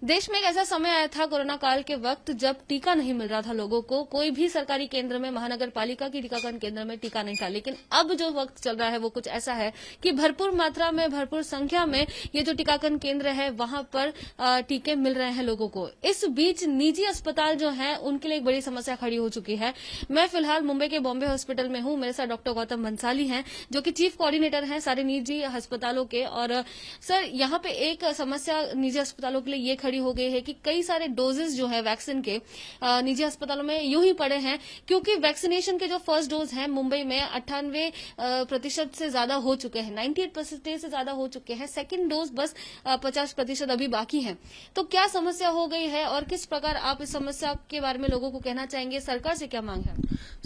देश में एक ऐसा समय आया था कोरोना काल के वक्त जब टीका नहीं मिल रहा था लोगों को। कोई भी सरकारी केंद्र में, महानगर पालिका की टीकाकरण केंद्र में टीका नहीं था। लेकिन अब जो वक्त चल रहा है वो कुछ ऐसा है कि भरपूर मात्रा में, भरपूर संख्या में ये जो टीकाकरण केंद्र है वहां पर टीके मिल रहे हैं लोगों को। इस बीच निजी अस्पताल जो है उनके लिए एक बड़ी समस्या खड़ी हो चुकी है। मैं फिलहाल मुंबई के बॉम्बे हॉस्पिटल में हूं। मेरे साथ डॉक्टर गौतम बंसाली हैं जो कि चीफ कोऑर्डिनेटर हैं सारे निजी अस्पतालों के। और सर, यहाँ पे एक समस्या निजी अस्पतालों के लिए ये खड़ी हो गई है कि कई सारे डोजेस जो है वैक्सीन के निजी अस्पतालों में यूं ही पड़े हैं, क्योंकि वैक्सीनेशन के जो फर्स्ट डोज हैं मुंबई में 98% से ज्यादा हो चुके हैं, 98% से ज्यादा हो चुके हैं। सेकंड डोज बस 50% अभी बाकी है। तो क्या समस्या हो गई है और किस प्रकार आप इस समस्या के बारे में लोगों को कहना चाहेंगे? सरकार से क्या मांग है?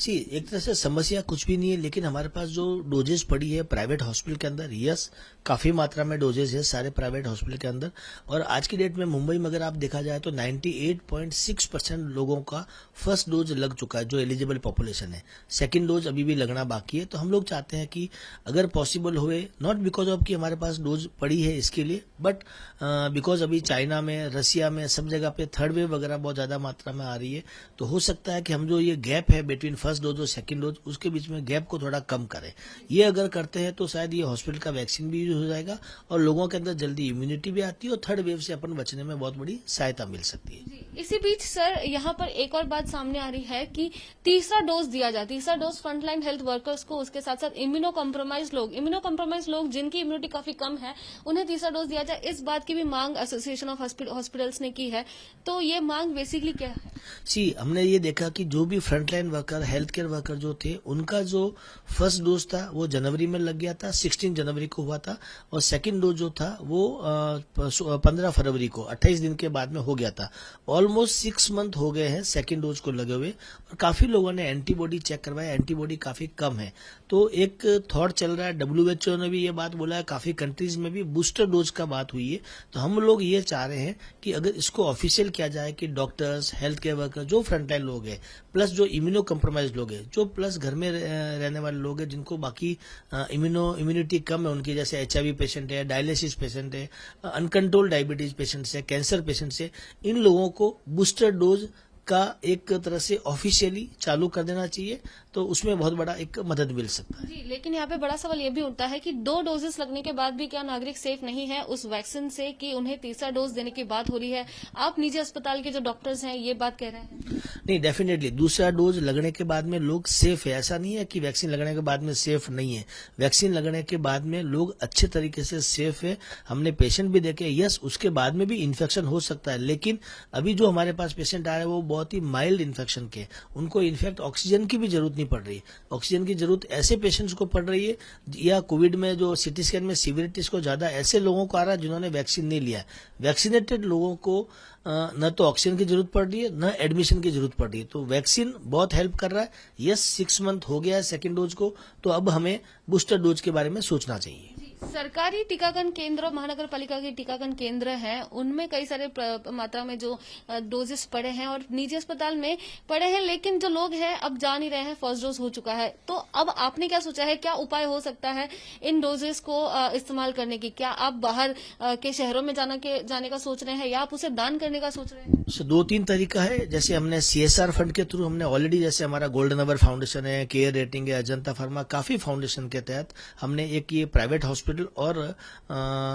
एक तरह से समस्या कुछ भी नहीं है, लेकिन हमारे पास जो डोजेज पड़ी है प्राइवेट हॉस्पिटल के अंदर, यस काफी मात्रा में डोजेज है सारे प्राइवेट हॉस्पिटल के अंदर। और आज की डेट में मुंबई में अगर आप देखा जाए तो 98.6% लोगों का फर्स्ट डोज लग चुका है, जो एलिजिबल पॉपुलेशन है। सेकंड डोज अभी भी लगना बाकी है। तो हम लोग चाहते हैं कि अगर पॉसिबल हुए, नॉट बिकॉज ऑफ कि हमारे पास डोज पड़ी है इसके लिए, बट बिकॉज अभी चाइना में, रसिया में, सब जगह पे थर्ड वेव वगैरह बहुत ज्यादा मात्रा में आ रही है। तो हो सकता है कि हम जो ये गैप है बिटवीन फर्स्ट डोज और सेकंड डोज, उसके बीच में गैप को थोड़ा कम करें। ये अगर करते हैं तो शायद ये हॉस्पिटल का वैक्सीन भी यूज हो जाएगा और लोगों के अंदर जल्दी इम्यूनिटी भी आती है और थर्ड वेव से अपन बचने में बहुत बड़ी सहायता मिल सकती है। इसी बीच सर, यहाँ पर एक और बात सामने आ रही है कि तीसरा डोज दिया जाए, तीसरा डोज फ्रंटलाइन हेल्थ वर्कर्स को, उसके साथ साथ इम्यूनो कॉम्प्रोमाइज लोग जिनकी इम्यूनिटी काफी कम है, उन्हें तीसरा डोज दिया जाए। इस बात की भी मांग एसोसिएशन ऑफ हॉस्पिटल्स ने की है। तो ये मांग बेसिकली क्या है? हमने ये देखा कि जो भी frontline worker, health care worker जो थे, उनका जो फर्स्ट डोज था वो जनवरी में लग गया था, 16 जनवरी को हुआ था। और सेकंड डोज जो था वो 15 फरवरी को, 28 दिन के बाद में हो गया था। ऑलमोस्ट 6 मंथ हो गए हैं सेकंड डोज को लगे हुए, और काफी लोगों ने एंटीबॉडी चेक करवाया, एंटीबॉडी काफी कम है। तो एक थॉट चल रहा है, WHO ने भी ये बात बोला है, काफी कंट्रीज में भी बूस्टर डोज का बात हुई है। तो हम लोग ये चाह रहे हैं कि अगर इसको ऑफिशियल किया जाए कि डॉक्टर्स, हेल्थ केयर वर्कर, जो फ्रंटलाइन लोग हैं, प्लस जो इम्यूनो कम्प्रोमाइज लोग हैं, जो प्लस घर में रहने वाले लोग हैं जिनको बाकी इम्यूनिटी कम है उनकी, जैसे HIV पेशेंट है, डायलिसिस पेशेंट है, अनकंट्रोल्ड डायबिटीज पेशेंट्स है, कैंसर पेशेंट्स है, इन लोगों को बूस्टर डोज का एक तरह से ऑफिशियली चालू कर देना चाहिए। तो उसमें बहुत बड़ा एक मदद मिल सकता है। जी, लेकिन यहाँ पे बड़ा सवाल ये भी उठता है कि 2 डोजेस लगने के बाद भी क्या नागरिक सेफ नहीं है उस वैक्सीन से, कि उन्हें तीसरा डोज देने की बात हो रही है? आप निजी अस्पताल के जो डॉक्टर्स हैं ये बात कह रहे हैं? नहीं, डेफिनेटली दूसरा डोज लगने के बाद में लोग सेफ है। ऐसा नहीं है कि वैक्सीन लगने के बाद में सेफ नहीं है। वैक्सीन लगने के बाद में लोग अच्छे तरीके से सेफ है। हमने पेशेंट भी देखे, यस उसके बाद में भी इन्फेक्शन हो सकता है, लेकिन अभी जो हमारे पास पेशेंट आ रहे हैं वो बहुत ही माइल्ड इन्फेक्शन के, उनको इनफैक्ट ऑक्सीजन की भी जरूरत नहीं पड़ रही। ऑक्सीजन की जरूरत ऐसे पेशेंट्स को पड़ रही है, या कोविड में जो सिटी स्कैन में सीवियरिटीज को ज्यादा ऐसे लोगों को आ रहा है जिन्होंने वैक्सीन नहीं लिया है। वैक्सीनेटेड लोगों को न तो ऑक्सीजन की जरूरत पड़ रही है, न एडमिशन की जरूरत पड़ रही है। तो वैक्सीन बहुत हेल्प कर रहा है। यस 6 मंथ हो गया है सेकेंड डोज को, तो अब हमें बूस्टर डोज के बारे में सोचना चाहिए। सरकारी टीकाकरण केंद्र, महानगर पालिका के टीकाकरण केंद्र हैं, उनमें कई सारे मात्रा में जो डोजेस पड़े हैं और निजी अस्पताल में पड़े हैं, लेकिन जो लोग हैं अब जा नहीं रहे हैं, फर्स्ट डोज हो चुका है। तो अब आपने क्या सोचा है, क्या उपाय हो सकता है इन डोजेस को इस्तेमाल करने की? क्या आप बाहर के शहरों में जाने का सोच रहे हैं, या आप उसे दान करने का सोच रहे हैं? 2-3 तरीका है। जैसे हमने CSR फंड के थ्रू हमने ऑलरेडी, जैसे हमारा गोल्डन अवर फाउंडेशन है, केयर रेटिंग है, अजंता फार्मा, काफी फाउंडेशन के तहत हमने एक ये प्राइवेट हॉस्पिटल और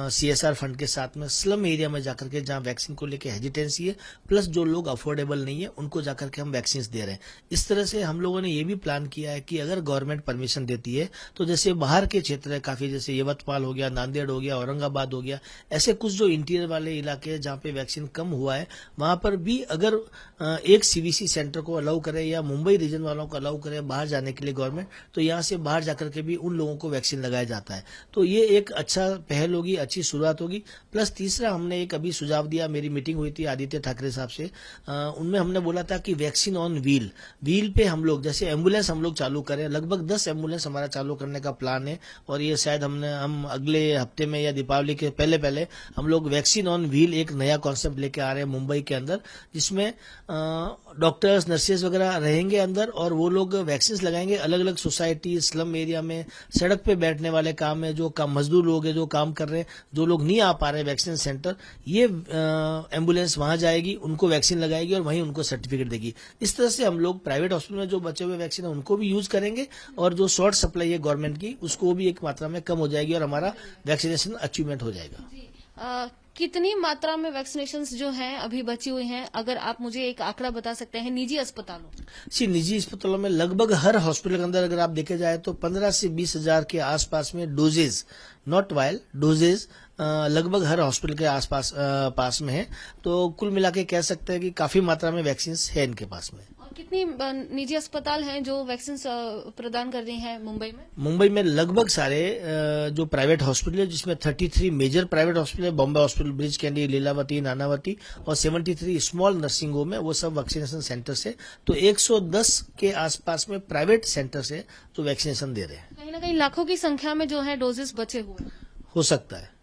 CSR फंड के साथ में स्लम एरिया में जाकर के, जहां वैक्सीन को लेके हेजिटेंसी है, प्लस जो लोग अफोर्डेबल नहीं है उनको जाकर के हम वैक्सीन दे रहे हैं। इस तरह से हम लोगों ने ये भी प्लान किया है कि अगर गवर्नमेंट परमिशन देती है तो जैसे बाहर के क्षेत्र है काफी, जैसे यवतमाल हो गया, नांदेड़ हो गया, औरंगाबाद हो गया, ऐसे कुछ जो इंटीरियर वाले इलाके जहां पे वैक्सीन कम हुआ है, वहां पर भी अगर एक CVC सेंटर को अलाउ करे या मुंबई रीजन वालों को अलाउ करे बाहर जाने के लिए गवर्नमेंट, तो यहाँ से बाहर जाकर के भी उन लोगों को वैक्सीन लगाया जाता है। तो ये एक अच्छा पहल होगी, अच्छी शुरुआत होगी। प्लस तीसरा हमने एक अभी सुझाव दिया, मेरी मीटिंग हुई थी आदित्य ठाकरे साहब से, उनमें हमने बोला था कि वैक्सीन ऑन व्हील पे हम लोग, जैसे एम्बुलेंस हम लोग चालू करें। लगभग 10 एम्बुलेंस हमारा चालू करने का प्लान है, और ये शायद हम अगले हफ्ते में या दीपावली के पहले हम लोग वैक्सीन ऑन व्हील एक नया कॉन्सेप्ट लेके आ रहे हैं मुंबई के अंदर, जिसमें डॉक्टर्स, नर्सेज वगैरह रहेंगे अंदर, और वो लोग वैक्सीन लगाएंगे अलग अलग सोसाइटी, स्लम एरिया में, सड़क पे बैठने वाले काम में जो मजदूर लोग हैं जो काम कर रहे हैं, जो लोग नहीं आ पा रहे हैं वैक्सीन सेंटर, ये एम्बुलेंस वहां जाएगी, उनको वैक्सीन लगाएगी और वहीं उनको सर्टिफिकेट देगी। इस तरह से हम लोग प्राइवेट हॉस्पिटल में जो बचे हुए वैक्सीन है उनको भी यूज करेंगे और जो शॉर्ट सप्लाई है गवर्नमेंट की उसको भी एक मात्रा में कम हो जाएगी और हमारा वैक्सीनेशन अचीवमेंट हो जाएगा। कितनी मात्रा में वैक्सीनेशंस जो हैं अभी बची हुई हैं, अगर आप मुझे एक आंकड़ा बता सकते हैं निजी अस्पतालों? निजी अस्पतालों में लगभग हर हॉस्पिटल के अंदर अगर आप देखे जाए तो 15 से 20 हजार के आसपास में डोजेज, नॉट वायल, डोजेज लगभग हर हॉस्पिटल के आसपास पास में है। तो कुल मिला के कह सकते हैं कि काफी मात्रा में वैक्सीन है इनके पास में। और कितनी निजी अस्पताल हैं जो वैक्सीन प्रदान कर रही हैं मुंबई में? मुंबई में लगभग सारे जो प्राइवेट हॉस्पिटल है, जिसमें 33 मेजर प्राइवेट हॉस्पिटल है, बॉम्बे हॉस्पिटल, ब्रिज कैंडी, लीलावती, नानावती, और 73 स्मॉल नर्सिंग होम है, वो सब वैक्सीनेशन सेंटर से। तो 110 के आसपास में प्राइवेट सेंटर से जो वैक्सीनेशन दे रहे हैं। कहीं ना कहीं लाखों की संख्या में जो है डोजेस बचे हुए हैं। हो सकता है।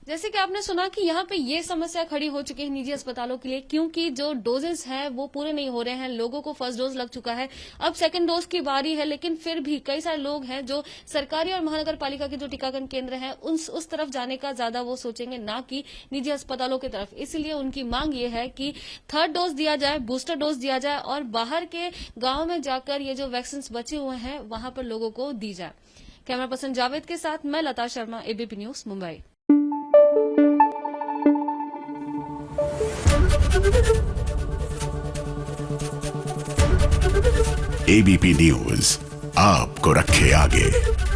जैसे कि आपने सुना कि यहाँ पे ये समस्या खड़ी हो चुकी है निजी अस्पतालों के लिए, क्योंकि जो डोजेस हैं वो पूरे नहीं हो रहे हैं। लोगों को फर्स्ट डोज लग चुका है, अब सेकंड डोज की बारी है, लेकिन फिर भी कई सारे लोग हैं जो सरकारी और महानगर पालिका के जो टीकाकरण केंद्र हैं उस तरफ जाने का ज्यादा वो सोचेंगे, ना कि निजी अस्पतालों की तरफ। इसलिए उनकी मांग ये है कि थर्ड डोज दिया जाए, बूस्टर डोज दिया जाए और बाहर के गांव में जाकर ये जो वैक्सीन बचे हुए हैं वहां पर लोगों को दी जाए। कैमरा पर्सन जावेद के साथ मैं Lata Sharma, ABP news, Mumbai. ABP news आपको रखे आगे।